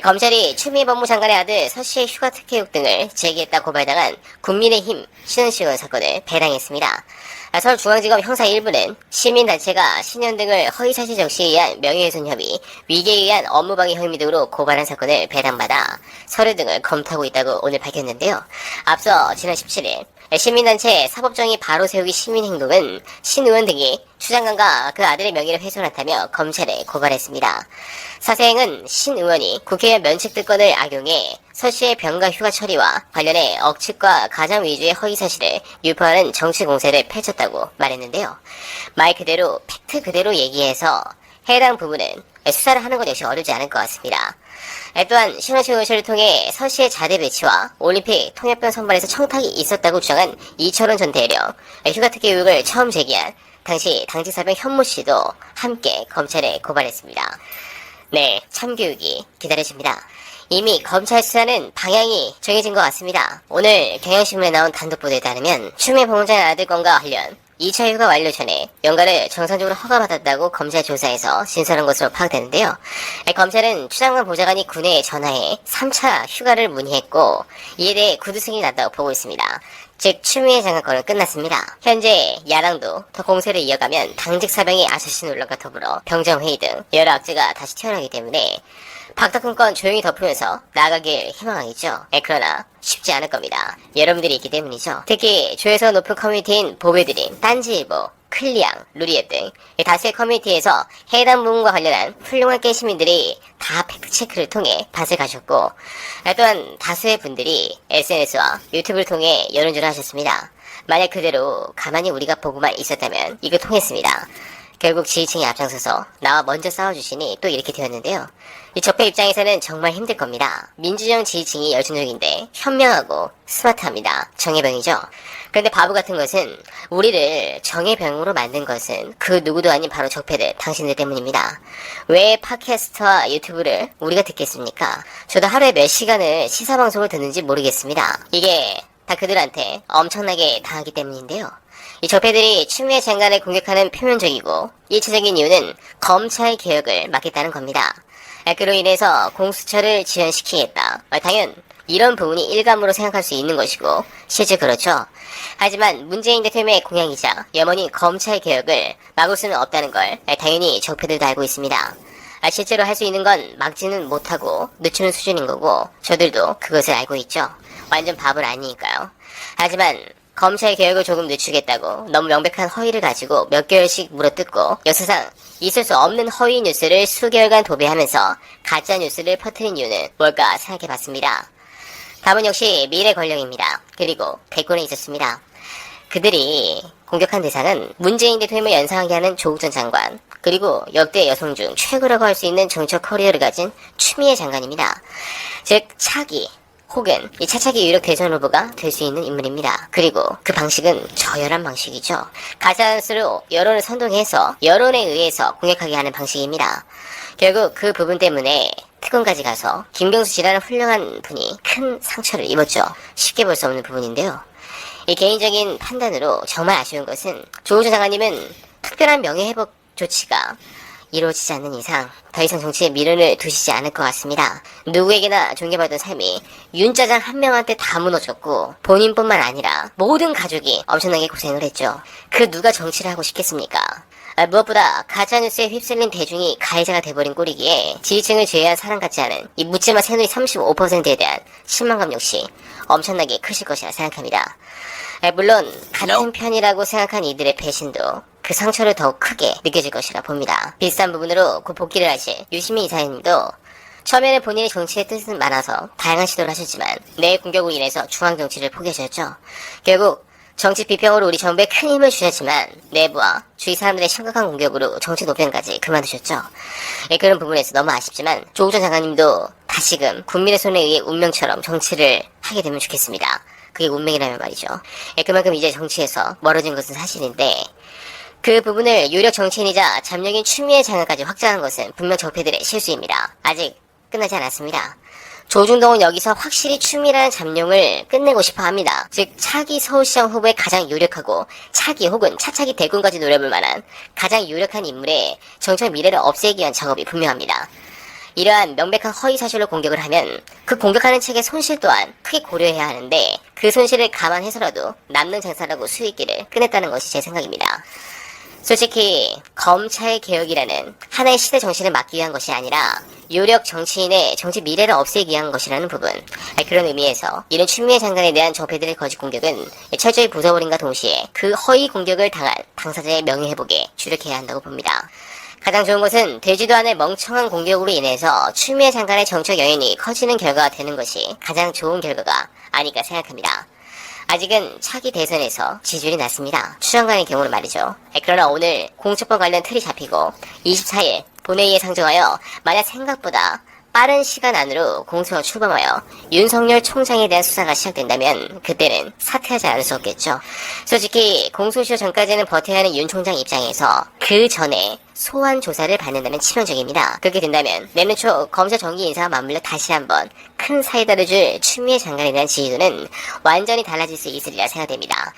검찰이 추미애 법무장관의 아들 서씨의 휴가 특혜 의혹 등을 제기했다 고발당한 국민의힘 신원식 의원 사건을 배당했습니다. 서울중앙지검 형사 1부는 시민단체가 신원 등을 허위사실 적시에 의한 명예훼손 혐의, 위계에 의한 업무방해 혐의 등으로 고발한 사건을 배당받아 서류 등을 검토하고 있다고 오늘 밝혔는데요. 앞서 지난 17일 시민단체 사법정의 바로 세우기 시민행동은 신 의원 등이 추 장관과 그 아들의 명예를 훼손한다며 검찰에 고발했습니다. 사세행은 신 의원이 국회의원 면책특권을 악용해 서씨의 병가 휴가 처리와 관련해 억측과 가장 위주의 허위사실을 유포하는 정치공세를 펼쳤다고 말했는데요. 말 그대로 팩트 그대로 얘기해서 해당 부분은 수사를 하는 것 역시 어렵지 않을 것 같습니다. 또한 신원식 의원실을 통해 서씨의 자대 배치와 올림픽 통합병 선발에서 청탁이 있었다고 주장한 이철원 전 대령 휴가 특혜 의혹을 처음 제기한 당시 당직사병 현모 씨도 함께 검찰에 고발했습니다. 네, 참교육이 기다려집니다. 이미 검찰 수사는 방향이 정해진 것 같습니다. 오늘 경향신문에 나온 단독 보도에 따르면 추미애 법무장관 아들 건과 관련 2차 휴가 완료 전에 연가를 정상적으로 허가받았다고 검찰 조사에서 진술한 것으로 파악되는데요. 검찰은 추 장관 보좌관이 군에 전화해 3차 휴가를 문의했고 이에 대해 구두 승인이 났다고 보고 있습니다. 즉 추미애 장관 건은 끝났습니다. 현재 야당도 더 공세를 이어가면 당직 사병의 아저씨 논란과 더불어 병정회의 등 여러 악재가 다시 튀어나오기 때문에 박덕흠 건 조용히 덮으면서 나아가길 희망하겠죠. 그러나 쉽지 않을 겁니다. 여러분들이 있기 때문이죠. 특히 조회수 높은 커뮤니티인 보배드림, 딴지일보, 클리앙, 루리앱 등 다수의 커뮤니티에서 해당 부분과 관련한 훌륭한 게시민들이 다 팩트체크를 통해 밭을 가셨고 또한 다수의 분들이 SNS와 유튜브를 통해 여론조를 하셨습니다. 만약 그대로 가만히 우리가 보고만 있었다면 이거 통했습니다. 결국 지지층이 앞장서서 나와 먼저 싸워주시니 또 이렇게 되었는데요. 이 적폐 입장에서는 정말 힘들 겁니다. 민주정 지지층이 열정적인데 현명하고 스마트합니다. 정예병이죠. 그런데 바보 같은 것은 우리를 정예병으로 만든 것은 그 누구도 아닌 바로 적폐들, 당신들 때문입니다. 왜 팟캐스트와 유튜브를 우리가 듣겠습니까? 저도 하루에 몇 시간을 시사방송을 듣는지 모르겠습니다. 이게 다 그들한테 엄청나게 당하기 때문인데요. 이 적폐들이 추미애 장관을 공격하는 표면적이고 일차적인 이유는 검찰 개혁을 막겠다는 겁니다. 그로 인해서 공수처를 지연시키겠다. 당연 이런 부분이 일감으로 생각할 수 있는 것이고 실제 그렇죠. 하지만 문재인 대통령의 공약이자 염원인 검찰 개혁을 막을 수는 없다는 걸 당연히 적폐들도 알고 있습니다. 실제로 할 수 있는 건 막지는 못하고 늦추는 수준인 거고 저들도 그것을 알고 있죠. 완전 바보는 아니니까요. 하지만 검찰 개혁을 조금 늦추겠다고 너무 명백한 허위를 가지고 몇 개월씩 물어뜯고 역사상 있을 수 없는 허위 뉴스를 수개월간 도배하면서 가짜 뉴스를 퍼뜨린 이유는 뭘까 생각해봤습니다. 답은 역시 미래 권력입니다. 그리고 대권에 있었습니다. 그들이 공격한 대상은 문재인 대통령을 연상하게 하는 조국 전 장관, 그리고 역대 여성 중 최고라고 할 수 있는 정치적 커리어를 가진 추미애 장관입니다. 즉 차기 혹은 이 차차기 유력 대선 후보가 될 수 있는 인물입니다. 그리고 그 방식은 저열한 방식이죠. 가짜뉴스로 여론을 선동해서 여론에 의해서 공격하게 하는 방식입니다. 결국 그 부분 때문에 특검까지 가서 김경수 씨라는 훌륭한 분이 큰 상처를 입었죠. 쉽게 볼 수 없는 부분인데요. 이 개인적인 판단으로 정말 아쉬운 것은 조국 전 장관님은 특별한 명예회복 조치가 이루어지지 않는 이상 더 이상 정치에 미련을 두시지 않을 것 같습니다. 누구에게나 존경받던 삶이 윤짜장 한 명한테 다 무너졌고 본인뿐만 아니라 모든 가족이 엄청나게 고생을 했죠. 그 누가 정치를 하고 싶겠습니까? 무엇보다 가짜뉴스에 휩쓸린 대중이 가해자가 돼버린 꼴이기에 지지층을 제외한 사람 같지 않은 이 묻지마 새누리 35%에 대한 실망감 역시 엄청나게 크실 것이라 생각합니다. 물론 같은 편이라고 생각한 이들의 배신도 그 상처를 더욱 크게 느껴질 것이라 봅니다. 비슷한 부분으로 곧 복귀를 하실 유시민 이사님도 처음에는 본인의 정치의 뜻은 많아서 다양한 시도를 하셨지만 내 공격으로 인해서 중앙정치를 포기하셨죠. 결국 정치 비평으로 우리 정부에 큰 힘을 주셨지만 내부와 주위 사람들의 심각한 공격으로 정치 노변까지 그만두셨죠. 그런 부분에서 너무 아쉽지만 조국 전 장관님도 다시금 국민의 손에 의해 운명처럼 정치를 하게 되면 좋겠습니다. 그게 운명이라면 말이죠. 그만큼 이제 정치에서 멀어진 것은 사실인데 그 부분을 유력 정치인이자 잠룡인 추미애 장관까지 확장한 것은 분명 적폐들의 실수입니다. 아직 끝나지 않았습니다. 조중동은 여기서 확실히 추미애라는 잠룡을 끝내고 싶어 합니다. 즉 차기 서울시장 후보에 가장 유력하고 차기 혹은 차차기 대권까지 노려볼 만한 가장 유력한 인물의 정책 미래를 없애기 위한 작업이 분명합니다. 이러한 명백한 허위 사실로 공격을 하면 그 공격하는 책의 손실 또한 크게 고려해야 하는데 그 손실을 감안해서라도 남는 장사라고 수익기를 꺼냈다는 것이 제 생각입니다. 솔직히 검찰 개혁이라는 하나의 시대 정신을 막기 위한 것이 아니라 유력 정치인의 정치 미래를 없애기 위한 것이라는 부분, 그런 의미에서 이런 추미애 장관에 대한 정패들의 거짓 공격은 철저히 부숴버림과 동시에 그 허위 공격을 당한 당사자의 명예회복에 주력해야 한다고 봅니다. 가장 좋은 것은 되지도 않을 멍청한 공격으로 인해서 추미애 장관의 정책 여인이 커지는 결과가 되는 것이 가장 좋은 결과가 아닐까 생각합니다. 아직은 차기 대선에서 지지율이 낮습니다. 추 장관의 경우는 말이죠. 그러나 오늘 공천법 관련 틀이 잡히고 24일 본회의에 상정하여 만약 생각보다 빠른 시간 안으로 공천을 출범하여 윤석열 총장에 대한 수사가 시작된다면 그때는 사퇴하지 않을 수 없겠죠. 솔직히 공소시효 전까지는 버텨야 하는 윤 총장 입장에서 그 전에 소환 조사를 받는다면 치명적입니다. 그렇게 된다면 내년 초 검사 정기 인사와 맞물려 다시 한번 큰 사이다를 줄 추미애 장관에 대한 지지도는 완전히 달라질 수 있으리라 생각됩니다.